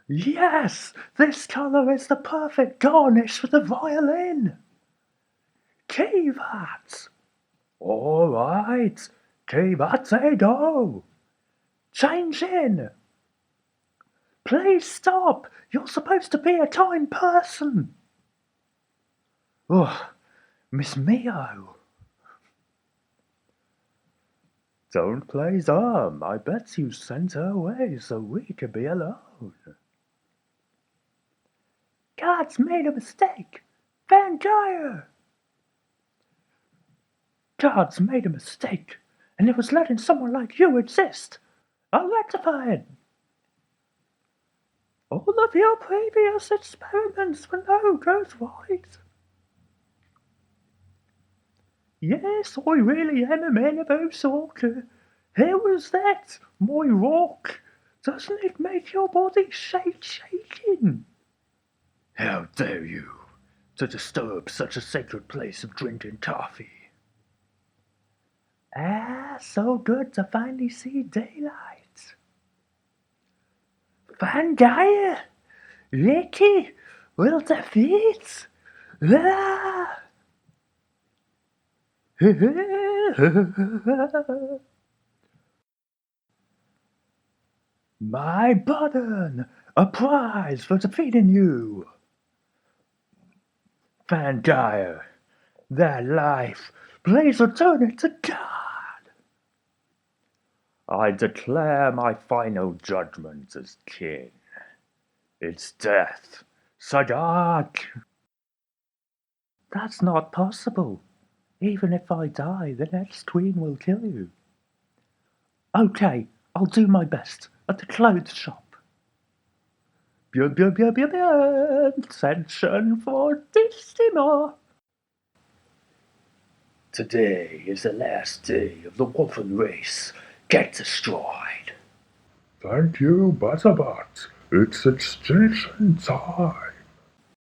Yes, this colour is the perfect garnish for the violin. Kiva! All right, Kiva, say go. Change in. Please stop. You're supposed to be a kind person. Ugh, Miss Mio. Don't play dumb. I bet you sent her away so we could be alone. God's made a mistake. Van Geyer. God's made a mistake, and it was letting someone like you exist. I'll rectify it. All of your previous experiments were no good, right? Yes, I really am a man of soccer. How was that, my rock? Doesn't it make your body shaking? How dare you to disturb such a sacred place of drinking coffee? Ah, so good to finally see daylight. Van Geyer, Ricky, will defeat. Ah! My button! A prize for defeating you! Van Geyer, that life, please return it to God! I declare my final judgment as king. It's death. Sagat! That's not possible. Even if I die, the next queen will kill you. Okay, I'll do my best at the clothes shop. Attention fortissimo! Today is the last day of the wolfen race. Get destroyed. Thank you, Butterbot. It's extinction time.